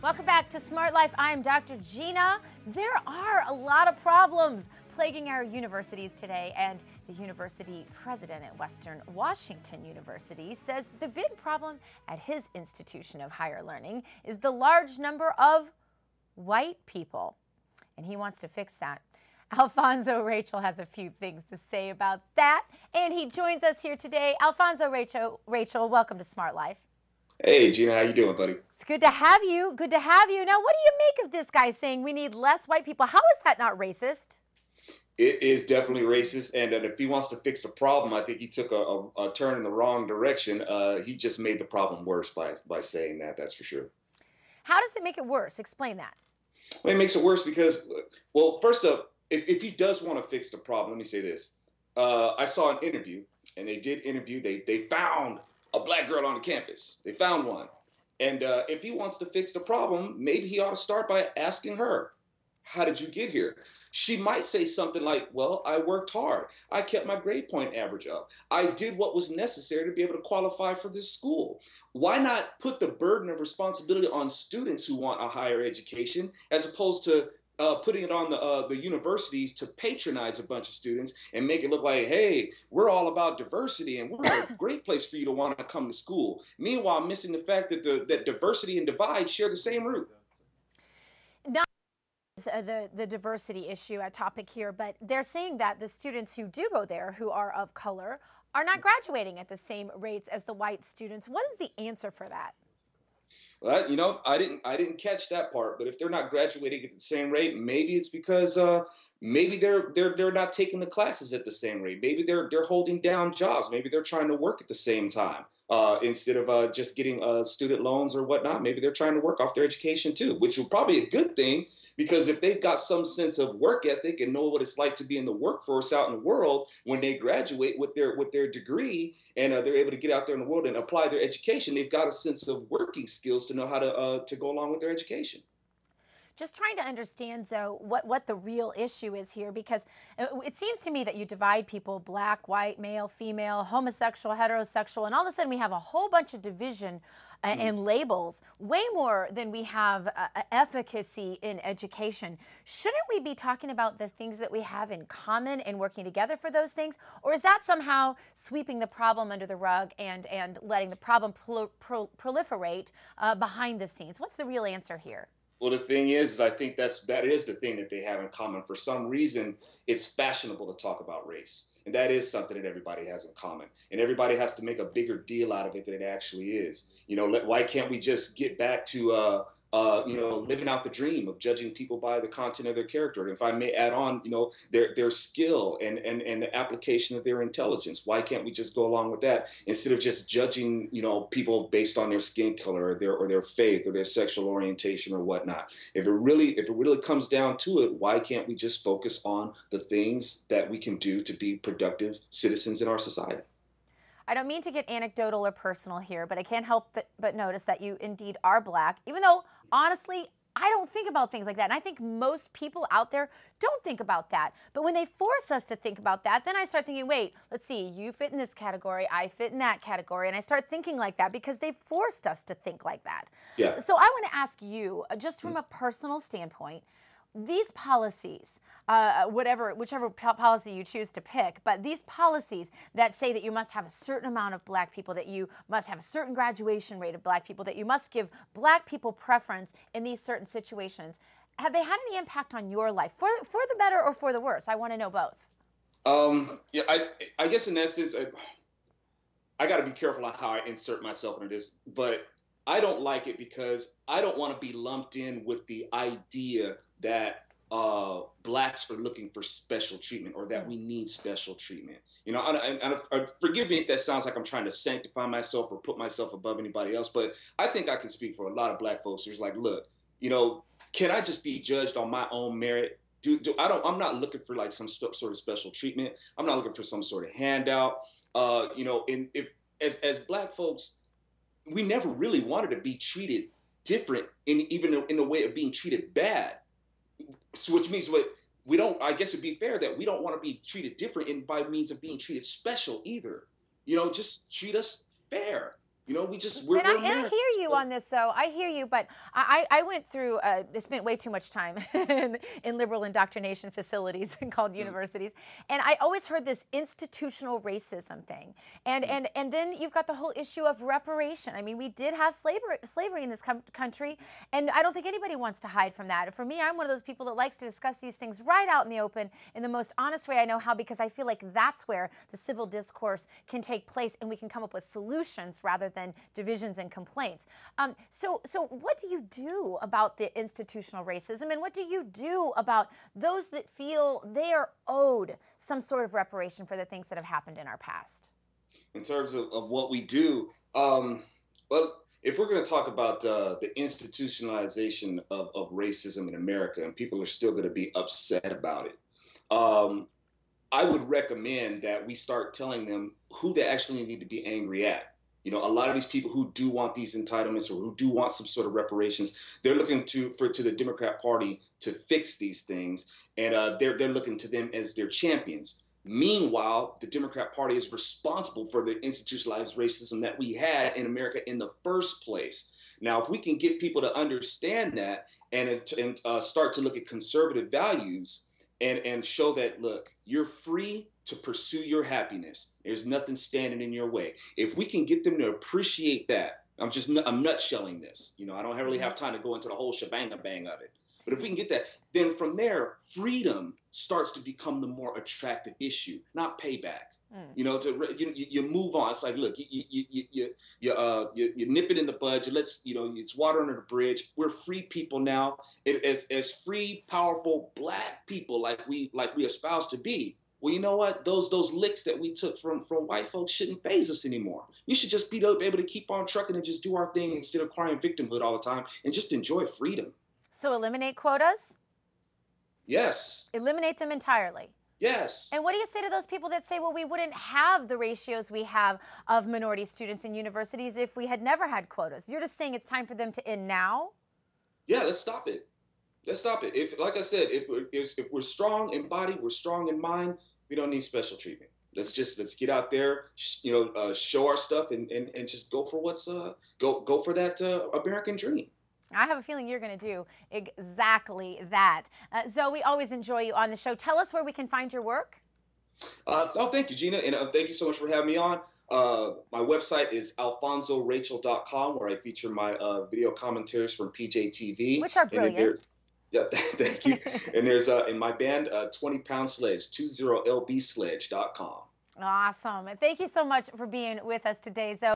Welcome back to Smart Life. I'm Dr. Gina. There are a lot of problems plaguing our universities today, and the university president at Western Washington University says the big problem at his institution of higher learning is the large number of white people, and he wants to fix that. Alfonzo Rachel has a few things to say about that, and he joins us here today. Alfonzo Rachel, welcome to Smart Life. Hey, Gina, how you doing, buddy? It's good to have you. Good to have you. Now, what do you make of this guy saying we need less white people? How is that not racist? It is definitely racist, and if he wants to fix the problem, I think he took a turn in the wrong direction. He just made the problem worse by saying that, that's for sure. How does it make it worse? Explain that. Well, it makes it worse because, well, first up, if he does want to fix the problem, let me say this. I saw an interview, and they did interview, they found a black girl on the campus. They found one. And if he wants to fix the problem, maybe he ought to start by asking her, how did you get here? She might say something like, well, I worked hard. I kept my grade point average up. I did what was necessary to be able to qualify for this school. Why not put the burden of responsibility on students who want a higher education as opposed to putting it on the universities to patronize a bunch of students and make it look like, hey, we're all about diversity and we're a great place for you to want to come to school. Meanwhile, missing the fact that that diversity and divide share the same root. Not the diversity issue at topic here, but they're saying that the students who do go there who are of color are not graduating at the same rates as the white students. What is the answer for that? Well, you know, I didn't catch that part. But if they're not graduating at the same rate, maybe it's because maybe they're not taking the classes at the same rate. Maybe they're holding down jobs. Maybe they're trying to work at the same time instead of just getting student loans or whatnot. Maybe they're trying to work off their education too, which is probably a good thing. Because if they've got some sense of work ethic and know what it's like to be in the workforce out in the world, when they graduate with their degree and they're able to get out there in the world and apply their education, they've got a sense of working skills to know how to go along with their education. Just trying to understand, though, what the real issue is here, because it seems to me that you divide people black, white, male, female, homosexual, heterosexual, and all of a sudden we have a whole bunch of division and labels, way more than we have efficacy in education. Shouldn't we be talking about the things that we have in common and working together for those things? Or is that somehow sweeping the problem under the rug and letting the problem proliferate behind the scenes? What's the real answer here? Well, the thing is I think that is the thing that they have in common. For some reason, it's fashionable to talk about race. And that is something that everybody has in common. And everybody has to make a bigger deal out of it than it actually is. You know, why can't we just get back to, you know, living out the dream of judging people by the content of their character? And if I may add on, you know, their skill and the application of their intelligence. Why can't we just go along with that instead of just judging, you know, people based on their skin color or their faith or their sexual orientation or whatnot? If it really comes down to it, why can't we just focus on the things that we can do to be productive citizens in our society? I don't mean to get anecdotal or personal here, but I can't help but notice that you indeed are black, even though, honestly, I don't think about things like that. And I think most people out there don't think about that. But when they force us to think about that, then I start thinking, wait, let's see, you fit in this category, I fit in that category. And I start thinking like that because they forced us to think like that. Yeah. So I want to ask you, just from a personal standpoint, these policies, whichever policy you choose to pick, but these policies that say that you must have a certain amount of black people, that you must have a certain graduation rate of black people, that you must give black people preference in these certain situations, have they had any impact on your life, for the better or for the worse? I want to know both. Yeah, I guess in that sense, I got to be careful on how I insert myself into this, but I don't like it because I don't want to be lumped in with the idea that blacks are looking for special treatment or that we need special treatment. You know, and forgive me if that sounds like I'm trying to sanctify myself or put myself above anybody else, but I think I can speak for a lot of black folks who's like, look, you know, can I just be judged on my own merit? I'm not looking for like some sort of special treatment. I'm not looking for some sort of handout. You know, as black folks, we never really wanted to be treated different, even in the way of being treated bad. So which means we don't, I guess it'd be fair that we don't want to be treated different by means of being treated special either. You know, just treat us fair. You we just And I we're and I hear Americans. you on this, though. I hear you, but I went through spent way too much time in liberal indoctrination facilities called Mm, universities, and I always heard this institutional racism thing, mm, and then you've got the whole issue of reparation. I mean, we did have slavery in this country, and I don't think anybody wants to hide from that. For me, I'm one of those people that likes to discuss these things right out in the open in the most honest way I know how, because I feel like that's where the civil discourse can take place, and we can come up with solutions rather than divisions and complaints. So what do you do about the institutional racism, and what do you do about those that feel they are owed some sort of reparation for the things that have happened in our past? in terms of what we do, well, if we're going to talk about the institutionalization of racism in America, and people are still going to be upset about it, um, I would recommend that we start telling them who they actually need to be angry at. A lot of these people who do want these entitlements or who do want some sort of reparations, they're looking to the Democrat Party to fix these things, and they're looking to them as their champions. Meanwhile, the Democrat Party is responsible for the institutionalized racism that we had in America in the first place. Now, if we can get people to understand that and start to look at conservative values and show that, look, you're free to pursue your happiness. There's nothing standing in your way. If we can get them to appreciate that, I'm nutshelling this. I don't really Mhm. have time to go into the whole shebang bang of it. But if we can get that, then from there, freedom starts to become the more attractive issue, not payback. Mm. You move on. It's like, look, you nip it in the bud. It's water under the bridge. We're free people now. As free, powerful Black people, like we espouse to be. Well, you know what? Those licks that we took from white folks shouldn't phase us anymore. We should just be able to keep on trucking and just do our thing instead of crying victimhood all the time and just enjoy freedom. So eliminate quotas, Yes, eliminate them entirely. yes. And what do you say to those people that say, well, we wouldn't have the ratios we have of minority students in universities if we had never had quotas? You're just saying it's time for them to end now? Yeah, let's stop it. Let's stop it. If, like I said, if we're strong in body, we're strong in mind. We don't need special treatment. Let's get out there, show our stuff, and just go for go for that American dream. I have a feeling you're going to do exactly that. Zoe, always enjoy you on the show. Tell us where we can find your work. Oh, thank you, Gina, and thank you so much for having me on. My website is alfonsorachel.com, where I feature my video commentaries from PJTV, Which are and then brilliant. there's yeah, thank you. And there's in my band 20 Pound Sledge, 20lbsledge.com. Awesome. Thank you so much for being with us today, Zoe.